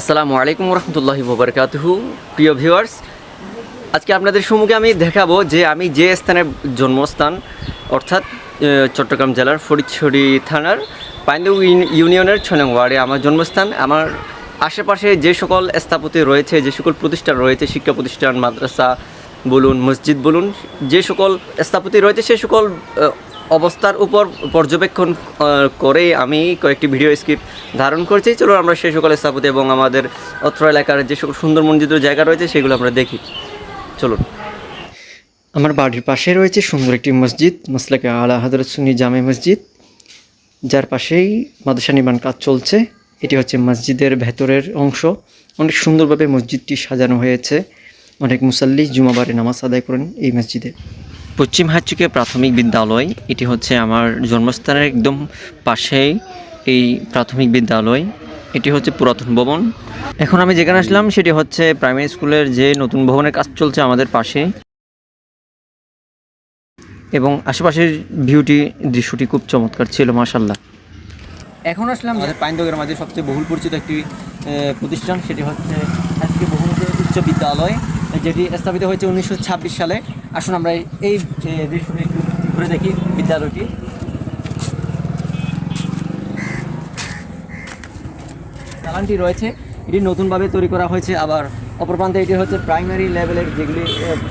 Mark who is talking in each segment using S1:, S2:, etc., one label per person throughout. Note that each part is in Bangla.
S1: আসসালামু আলাইকুম রহমতুল্লাহি ওয়াবারাকাতুহু। প্রিয় ভিউয়ার্স, আজকে আপনাদের সম্মুখে আমি দেখাবো যে আমি যে স্থানের জন্মস্থান অর্থাৎ চট্টগ্রাম জেলার ফটিকছড়ি থানার পাইন্দু ইউনিয়নের ৬ নং ওয়ার্ডে আমার জন্মস্থান। আমার আশেপাশে যে সকল স্থাপত্য রয়েছে, যে সকল প্রতিষ্ঠান রয়েছে, শিক্ষা প্রতিষ্ঠান, মাদ্রাসা বলুন, মসজিদ বলুন, যে সকল স্থাপত্য রয়েছে সে সকল অবস্থার উপর পর্যবেক্ষণ করে আমি কয়েকটি ভিডিও স্ক্রিপ্ট ধারণ করছি। চলুন আমরা সেই সকল স্থাপত্য এবং আমাদের অত্র এলাকার যে সকল সুন্দর মন্দির জায়গা রয়েছে সেগুলো আমরা দেখি। চলুন। আমার বাড়ির পাশে রয়েছে সুন্দর একটি মসজিদ, মাসলাকে আলা হযরত সুন্নি জামে মসজিদ, যার পাশেই মাদ্রাসা নির্মাণ কাজ চলছে। এটি হচ্ছে মসজিদের ভেতরের অংশ। অনেক সুন্দরভাবে মসজিদটি সাজানো হয়েছে। অনেক মুসাল্লি জুমাবারে নামাজ আদায় করেন এই মসজিদে। পশ্চিম হাইচুকে প্রাথমিক বিদ্যালয়, এটি হচ্ছে আমার জন্মস্থানের একদম পাশেই এই প্রাথমিক বিদ্যালয়। এটি হচ্ছে পুরাতন ভবন। এখন আমি যেখানে আসলাম সেটি হচ্ছে প্রাইমারি স্কুলের যে নতুন ভবনের কাজ চলছে আমাদের পাশে, এবং আশেপাশের দৃশ্যটি খুব চমৎকার ছিল মাশাআল্লাহ। এখন আসলাম আমাদের পাইন্দগের মাঝে সবচেয়ে বহুল পরিচিত একটি প্রতিষ্ঠান, সেটি হচ্ছে আজকে বহুমুখী উচ্চ বিদ্যালয়, যেটি স্থাপিত হয়েছে 1926 সালে। আসুন আমরা এই দৃশ্যটি একটু ঘুরে দেখি। বিদ্যালয়টি দালানটি রয়েছে, এটি নতুনভাবে তৈরি করা হয়েছে। আবার অপর প্রান্তে এটি হচ্ছে প্রাইমারি লেভেলের যেগুলি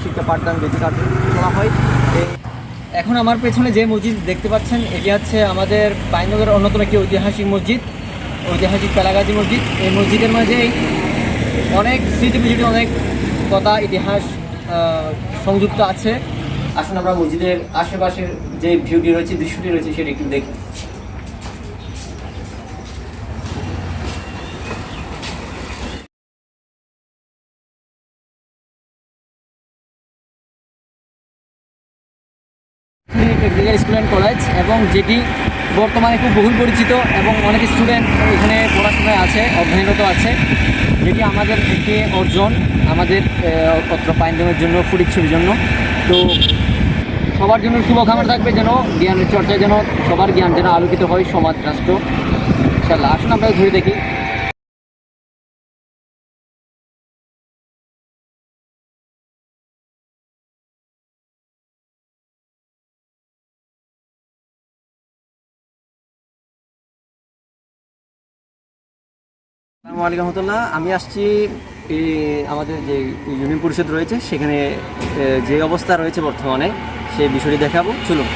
S1: শিক্ষা পাঠদান বেসিক করা হয়। এখন আমার পেছনে যে মসজিদ দেখতে পাচ্ছেন এটি হচ্ছে আমাদের পাইন্দগের অন্যতম একটি ঐতিহাসিক মসজিদ, ঐতিহাসিক পেলাগাজী মসজিদ। এই মসজিদের মাঝেই অনেক স্মৃতি, অনেক কথা, ইতিহাস সংযুক্ত আছে। আসুন আমরা মসজিদের আশেপাশের যে ভিউটি রয়েছে, দৃশ্যটি রয়েছে সেটি একটু দেখি। টেকনিক্যাল স্কুল অ্যান্ড কলেজ, এবং যেটি বর্তমানে খুব বহুল পরিচিত এবং অনেক স্টুডেন্ট এখানে পড়াশোনায় আছে, অধ্যয়নরত আছে, যেটি আমাদের একটি অর্জন আমাদের অত্র পাইন্দমের জন্য, ফটিকছড়ির জন্য। তো সবার জন্য শুভকামনা থাকবে যেন জ্ঞানের চর্চায় যেন সবার জ্ঞান যেন আলোকিত হয় সমাজ রাষ্ট্র। ইনশাআল্লাহ আসুন আমরা ঘুরে দেখি। আসসালামু আলাইকুম রহমতুল্লাহ। আমি আসছি আমাদের যে ইউনিয়ন পরিষদ রয়েছে সেখানে যে অবস্থা রয়েছে বর্তমানে সেই বিষয়টি দেখাবো। চলুন।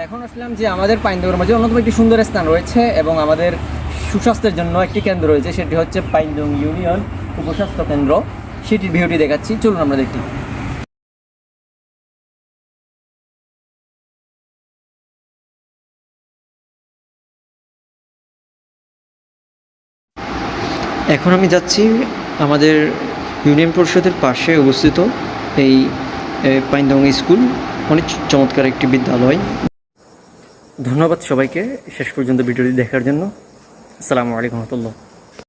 S1: এখন আসলাম যে আমাদের পাইন্দগের মাঝে অন্যতম একটি সুন্দর স্থান রয়েছে এবং আমাদের সুস্বাস্থ্যের জন্য একটি কেন্দ্র রয়েছে, সেটি হচ্ছে পাইন্দং ইউনিয়ন উপস্বাস্থ্য কেন্দ্র। সেটির ভিডিওটি দেখাচ্ছি, চলুন আমরা দেখি। এখন আমি যাচ্ছি আমাদের ইউনিয়ন পরিষদের পাশে অবস্থিত এই পাইন্দং স্কুল, অনেক চমৎকার একটি বিদ্যালয়। ধন্যবাদ সবাইকে শেষ পর্যন্ত ভিডিওটি দেখার জন্য। আসসালামু আলাইকুম রহমতুল্লাহ।